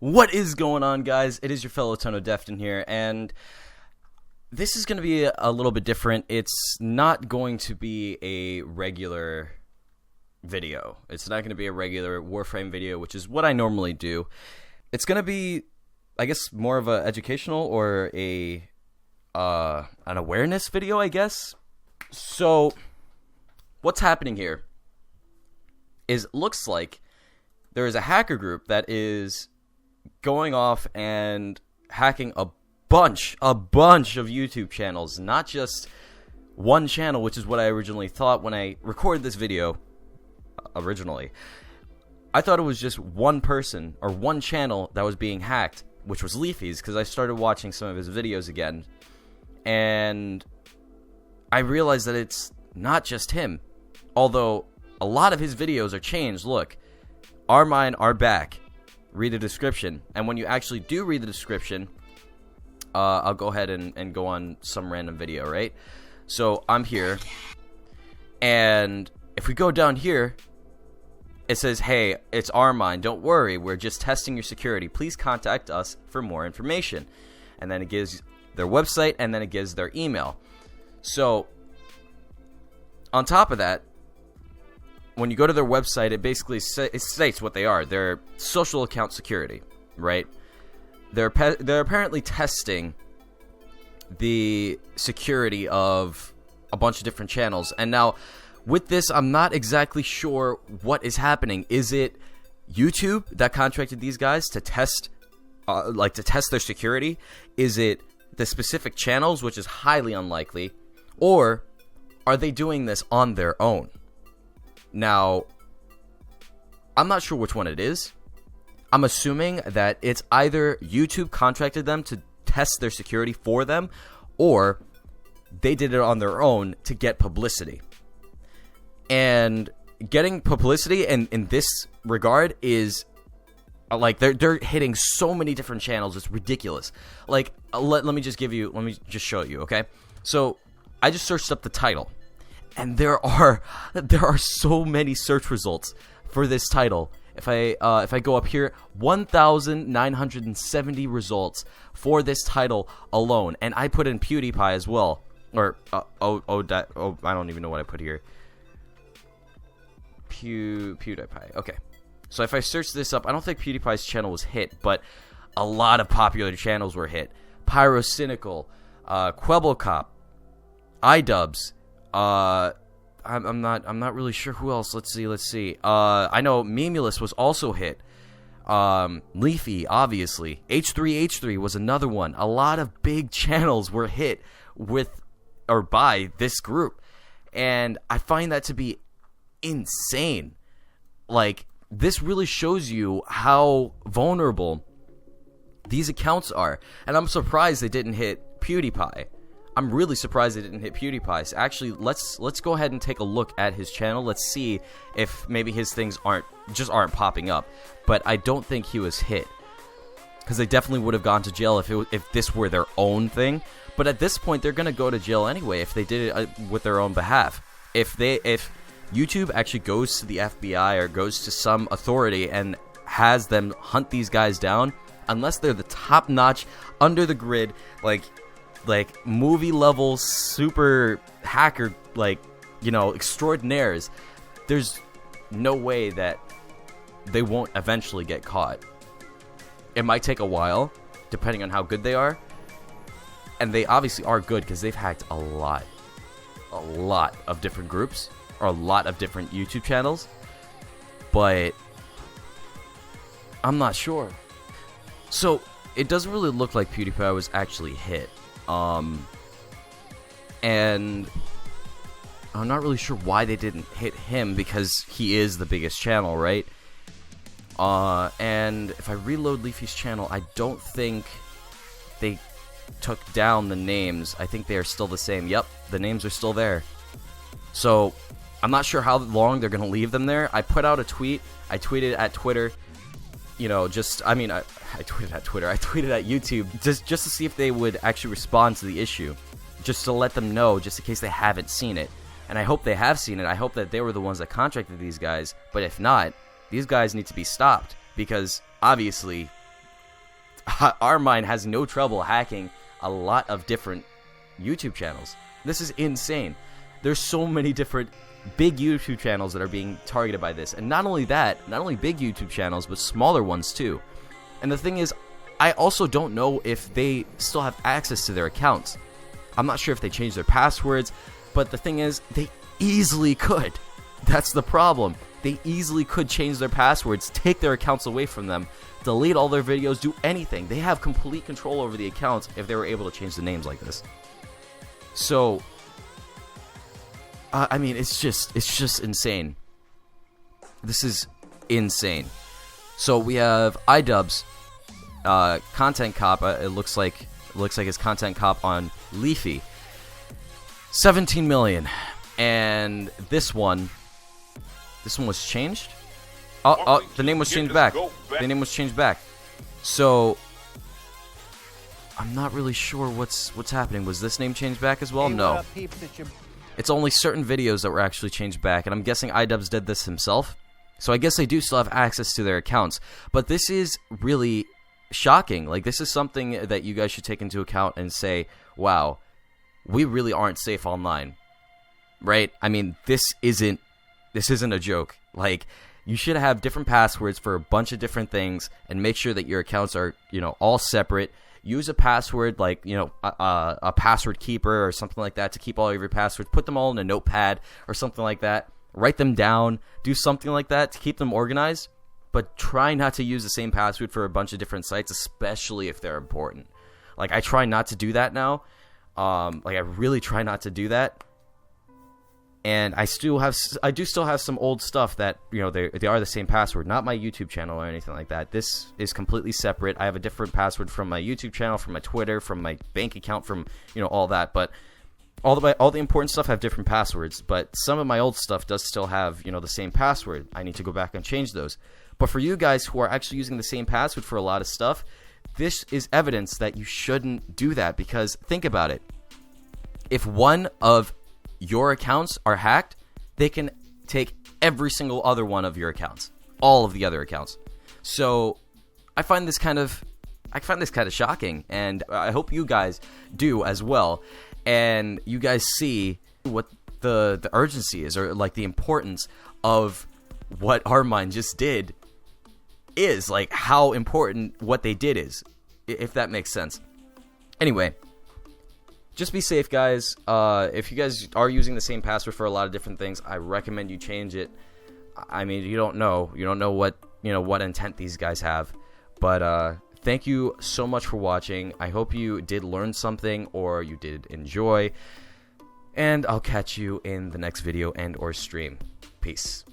What is going on, guys? It is your fellow TDefton here, and this is going to be a little bit different. It's not going to be a regular video. It's not going to be a regular Warframe video, which is what I normally do. It's going to be, I guess, more of an educational or an awareness video, I guess. So, what's happening here is, looks like there is a hacker group that is going off and hacking a bunch of YouTube channels, not just one channel, which is what I originally thought when I recorded this video. Originally, I thought it was just one person or one channel that was being hacked, which was Leafy's, because I started watching some of his videos again, and I realized that it's not just him, although a lot of his videos are changed. Look, OurMine are back. Read the description, and when you actually do read the description, I'll go ahead and go on some random video, right? So I'm here, and if we go down here, it says, hey, it's OurMine, don't worry, we're just testing your security, please contact us for more information. And then it gives their website, and then it gives their email. So on top of that, when you go to their website, it basically it states what they are. They're social account security, right? They're apparently testing the security of a bunch of different channels. And now, with this, I'm not exactly sure what is happening. Is it YouTube that contracted these guys to test, to test their security? Is it the specific channels, which is highly unlikely? Or are they doing this on their own? Now, I'm not sure which one it is. I'm assuming that it's either YouTube contracted them to test their security for them, or they did it on their own to get publicity. And getting publicity in this regard is, like, they're hitting so many different channels, it's ridiculous. Like, let me just show you, okay? So, I just searched up the title, and there are so many search results for this title. If I go up here, 1,970 results for this title alone, and I put in PewDiePie as well, or I don't even know what I put here. PewDiePie. Okay, so if I search this up, I don't think PewDiePie's channel was hit, but a lot of popular channels were hit. Pyrocynical, Quebblecop, iDubbbz. I'm not really sure who else. Let's see. I know Memulous was also hit. Leafy, obviously. H3H3 was another one. A lot of big channels were hit with or by this group, and I find that to be insane. Like, this really shows you how vulnerable these accounts are, and I'm surprised they didn't hit PewDiePie. I'm really surprised they didn't hit PewDiePie. So actually, let's go ahead and take a look at his channel. Let's see if maybe his things aren't popping up. But I don't think he was hit, because they definitely would have gone to jail if this were their own thing. But at this point, they're gonna go to jail anyway if they did it with their own behalf. If YouTube actually goes to the FBI or goes to some authority and has them hunt these guys down, unless they're the top-notch, under the grid, like movie level super hacker, extraordinaires, there's no way that they won't eventually get caught. It might take a while, depending on how good they are, and they obviously are good because they've hacked a lot of different groups or a lot of different YouTube channels, but I'm not sure. So it doesn't really look like PewDiePie was actually hit. And I'm not really sure why they didn't hit him, because he is the biggest channel, right? And if I reload Leafy's channel, I don't think they took down the names. I think they are still the same. Yep, the names are still there. So I'm not sure how long they're going to leave them there. I put out a tweet. I tweeted at Twitter. I tweeted at Twitter. I tweeted at YouTube just to see if they would actually respond to the issue, just to let them know, just in case they haven't seen it. And I hope they have seen it. I hope that they were the ones that contracted these guys. But if not, these guys need to be stopped, because obviously OurMine has no trouble hacking a lot of different YouTube channels. This is insane. There's so many different big YouTube channels that are being targeted by this. And not only that, not only big YouTube channels, but smaller ones too. And the thing is, I also don't know if they still have access to their accounts. I'm not sure if they changed their passwords, but the thing is, they easily could. That's the problem. They easily could change their passwords, take their accounts away from them, delete all their videos, do anything. They have complete control over the accounts if they were able to change the names like this. So, I mean, it's just insane. This is insane. So we have iDubbbz, content cop. It looks like it's content cop on Leafy. 17 million, and this one was changed. Oh, the name was changed back. The name was changed back. So I'm not really sure what's happening. Was this name changed back as well? No. It's only certain videos that were actually changed back, and I'm guessing iDubbbz did this himself. So I guess they do still have access to their accounts. But this is really shocking. Like, this is something that you guys should take into account and say, wow, we really aren't safe online. Right? I mean, this isn't a joke. Like, you should have different passwords for a bunch of different things and make sure that your accounts are, all separate. Use a password like, a password keeper or something like that to keep all of your passwords. Put them all in a notepad or something like that. Write them down. Do something like that to keep them organized. But try not to use the same password for a bunch of different sites, especially if they're important. Like, I try not to do that now. I really try not to do that. And I do still have some old stuff that, they are the same password. Not my YouTube channel or anything like that. This is completely separate. I have a different password from my YouTube channel, from my Twitter, from my bank account, from, all that. But all the important stuff have different passwords. But some of my old stuff does still have, the same password. I need to go back and change those. But for you guys who are actually using the same password for a lot of stuff, this is evidence that you shouldn't do that. Because think about it. If one of your accounts are hacked, they can take every single other one of your accounts, all of the other accounts. So I find this kind of shocking, and I hope you guys do as well, and you guys see what the urgency is, or like the importance of what OurMine just did is, like how important what they did is, if that makes sense. Anyway, just be safe, guys. If you guys are using the same password for a lot of different things, I recommend you change it. I mean, you don't know what intent these guys have. But thank you so much for watching. I hope you did learn something or you did enjoy. And I'll catch you in the next video and or stream. Peace.